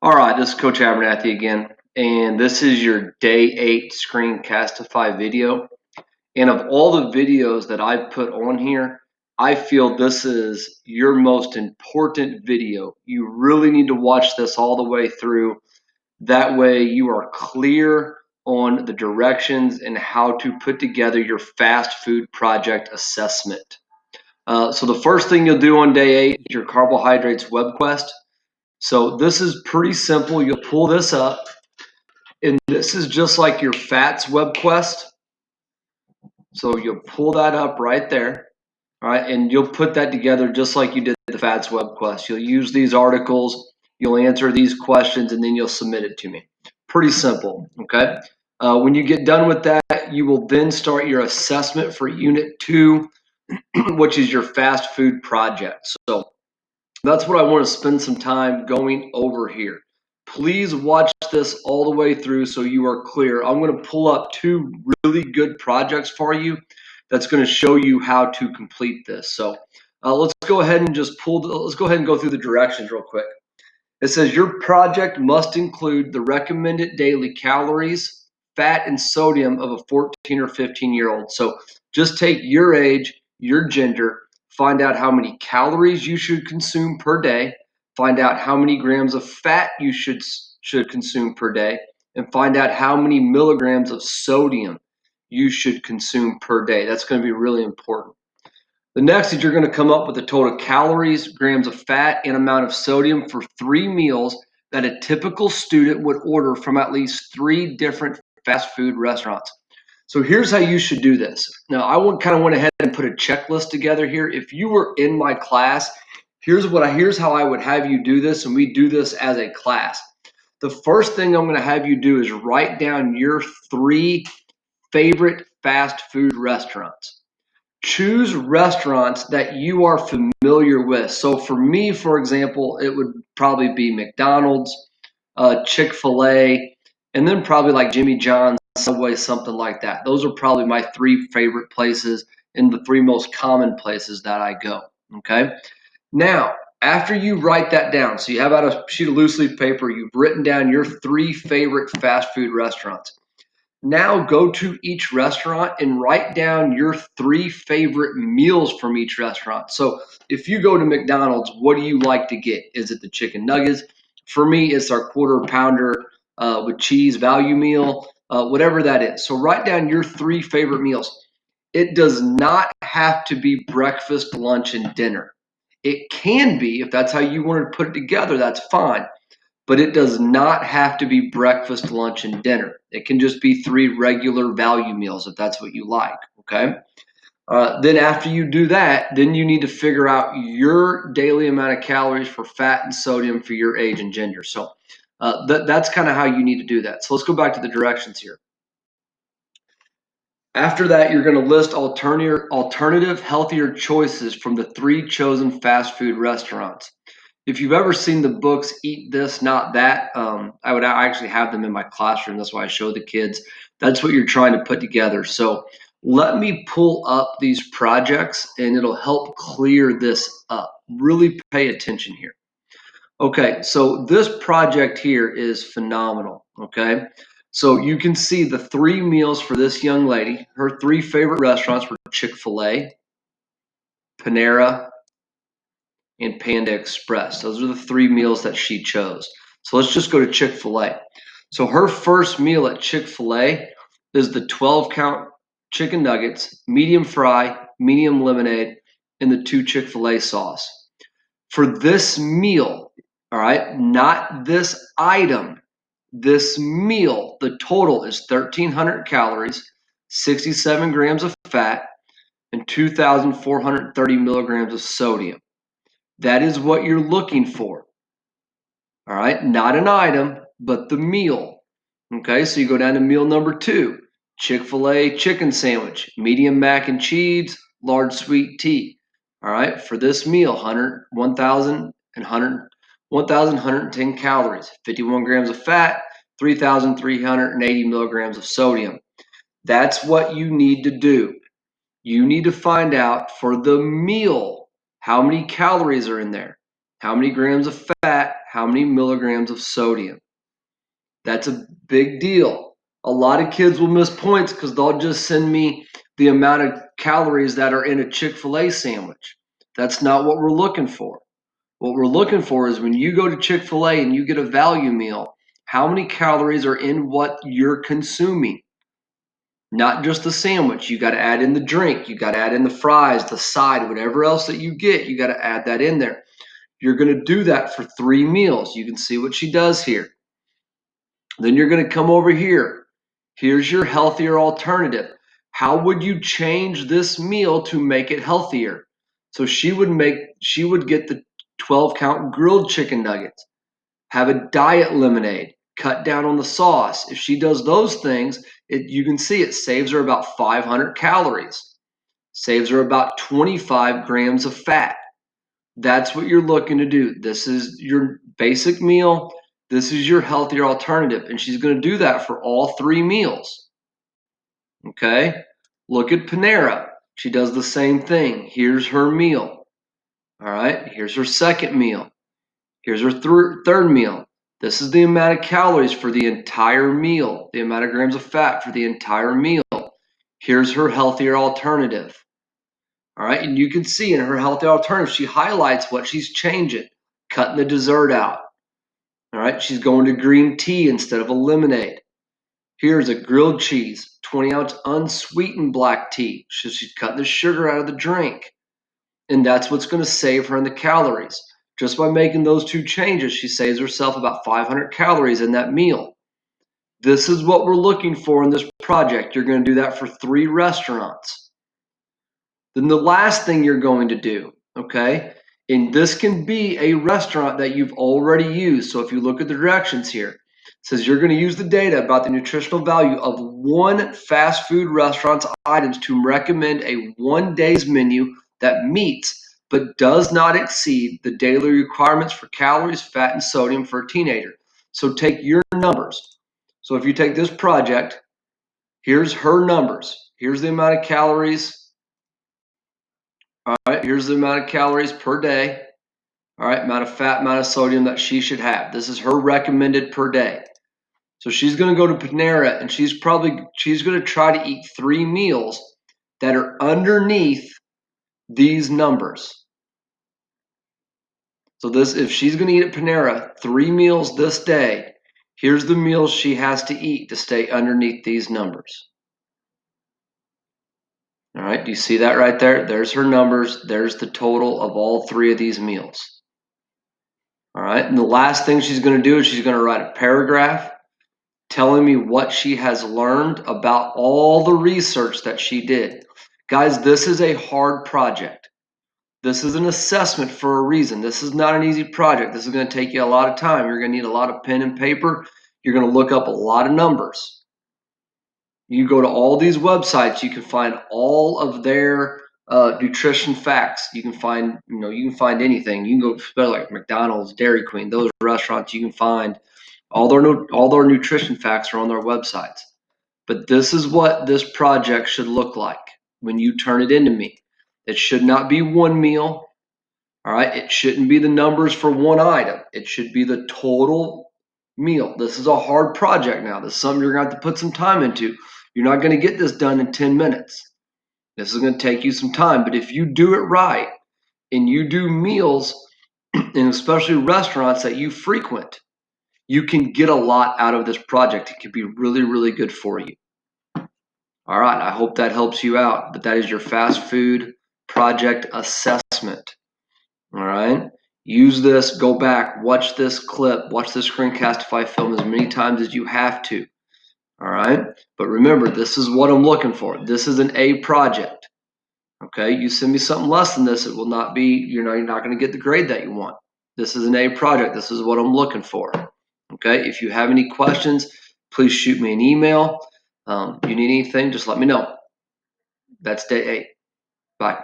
All right, this is Coach Abernathy again, and this is your day 8 Screencastify video. And of all the videos that I've put on here, I feel this is your most important video. You really need to watch this all the way through. That way you are clear on the directions and how to put together your fast food project assessment. So the first thing you'll do on day 8 is your carbohydrates web quest. So this is pretty simple. You'll pull this up, and this is just like your fats web quest. So you'll pull that up right there, all right, and you'll put that together just like you did the fats web quest. You'll use these articles, you'll answer these questions, and then you'll submit it to me. Pretty simple, okay? When you get done with that, you will then start your assessment for Unit 2, which is your fast food project. So that's what I want to spend some time going over here. Please watch this all the way through so you are clear. I'm going to pull up 2 really good projects for you that's going to show you how to complete this. So let's go ahead and let's go ahead and go through the directions real quick. It says your project must include the recommended daily calories, fat, and sodium of a 14 or 15-year-old. So just take your age, your gender, find out how many calories you should consume per day, find out how many grams of fat you should consume per day, and find out how many milligrams of sodium you should consume per day. That's going to be really important. The next is you're going to come up with the total calories, grams of fat, and amount of sodium for 3 meals that a typical student would order from at least 3 different fast food restaurants. So here's how you should do this. Now, I kind of went ahead and put a checklist together here. If you were in my class, here's how I would have you do this, and we do this as a class. The first thing I'm going to have you do is write down your 3 favorite fast food restaurants. Choose restaurants that you are familiar with. So for me, for example, it would probably be McDonald's, Chick-fil-A, and then probably like Jimmy John's, Subway, something like that. Those are probably my 3 favorite places and the 3 most common places that I go. Okay. Now, after you write that down, so you have out a sheet of loose leaf paper, you've written down your 3 favorite fast food restaurants. Now go to each restaurant and write down your 3 favorite meals from each restaurant. So if you go to McDonald's, what do you like to get? Is it the chicken nuggets? For me, it's our quarter pounder with cheese value meal, whatever that is. So write down your 3 favorite meals. It does not have to be breakfast, lunch, and dinner. It can be, if that's how you want to put it together, that's fine. But it does not have to be breakfast, lunch, and dinner. It can just be 3 regular value meals if that's what you like, okay? Then after you do that, then you need to figure out your daily amount of calories for fat and sodium for your age and gender. So that's kind of how you need to do that. So let's go back to the directions here. After that, you're going to list alternative healthier choices from the 3 chosen fast food restaurants. If you've ever seen the books Eat This, Not That, I actually have them in my classroom. That's why I show the kids. That's what you're trying to put together. So let me pull up these projects and it'll help clear this up. Really pay attention here. Okay, so this project here is phenomenal, okay? So you can see the 3 meals for this young lady. Her 3 favorite restaurants were Chick-fil-A, Panera, and Panda Express. Those are the 3 meals that she chose. So let's just go to Chick-fil-A. So her first meal at Chick-fil-A is the 12-count chicken nuggets, medium fry, medium lemonade, and the 2 Chick-fil-A sauce. For this meal, all right, not this item, this meal, the total is 1,300 calories, 67 grams of fat, and 2,430 milligrams of sodium. That is what you're looking for. All right, not an item, but the meal. Okay, so you go down to meal number 2, Chick-fil-A chicken sandwich, medium mac and cheese, large sweet tea. All right, for this meal, 1,110 calories, 51 grams of fat, 3,380 milligrams of sodium. That's what you need to do. You need to find out for the meal how many calories are in there, how many grams of fat, how many milligrams of sodium. That's a big deal. A lot of kids will miss points because they'll just send me the amount of calories that are in a Chick-fil-A sandwich. That's not what we're looking for. What we're looking for is when you go to Chick-fil-A and you get a value meal, how many calories are in what you're consuming? Not just the sandwich. You got to add in the drink. You got to add in the fries, the side, whatever else that you get, you got to add that in there. You're going to do that for 3 meals. You can see what she does here. Then you're going to come over here. Here's your healthier alternative. How would you change this meal to make it healthier? So she would get the 12-count grilled chicken nuggets, have a diet lemonade, cut down on the sauce. If she does those things, you can see it saves her about 500 calories, saves her about 25 grams of fat. That's what you're looking to do. This is your basic meal. This is your healthier alternative. And she's going to do that for all 3 meals. Okay? Look at Panera. She does the same thing. Here's her meal. All right? Here's her second meal. Here's her third meal. This is the amount of calories for the entire meal, the amount of grams of fat for the entire meal. Here's her healthier alternative. All right, and you can see in her healthy alternative, she highlights what she's changing, cutting the dessert out. All right, she's going to green tea instead of a lemonade. Here's a grilled cheese, 20-ounce unsweetened black tea. So she's cutting the sugar out of the drink. And that's what's going to save her in the calories. Just by making those 2 changes, she saves herself about 500 calories in that meal. This is what we're looking for in this project. You're going to do that for 3 restaurants. Then the last thing you're going to do, okay, and this can be a restaurant that you've already used. So if you look at the directions here, it says you're going to use the data about the nutritional value of one fast food restaurant's items to recommend a 1 day's menu that meets but does not exceed the daily requirements for calories, fat, and sodium for a teenager. So take your numbers. So if you take this project, here's her numbers. Here's the amount of calories. All right, here's the amount of calories per day. All right, amount of fat, amount of sodium that she should have. This is her recommended per day. So she's going to go to Panera and she's going to try to eat 3 meals that are underneath these numbers. So if she's going to eat at Panera 3 meals this day, here's the meals she has to eat to stay underneath these numbers. All right, do you see that right there? There's her numbers. There's the total of all 3 of these meals. All right, and the last thing she's going to do is she's going to write a paragraph telling me what she has learned about all the research that she did. Guys, this is a hard project. This is an assessment for a reason. This is not an easy project. This is going to take you a lot of time. You're going to need a lot of pen and paper. You're going to look up a lot of numbers. You go to all these websites, you can find all of their nutrition facts. You can find, anything. You can go like McDonald's, Dairy Queen, those restaurants. You can find all their nutrition facts are on their websites. But this is what this project should look like when you turn it into me. It should not be 1 meal. All right, it shouldn't be the numbers for 1 item. It should be the total meal. This is a hard project now. This is something you're going to have to put some time into. You're not going to get this done in 10 minutes. This is going to take you some time. But if you do it right and you do meals, and especially restaurants that you frequent, you can get a lot out of this project. It can be really, really good for you. All right, I hope that helps you out. But that is your fast food project assessment. All right, use this, go back, watch this clip, watch this Screencastify film as many times as you have to. All right, but remember, this is what I'm looking for. This is an A project. Okay, you send me something less than this, it will not be, you're not going to get the grade that you want. This is an A project. This is what I'm looking for. Okay, if you have any questions, please shoot me an email. You need anything, just let me know. That's day 8. Bye.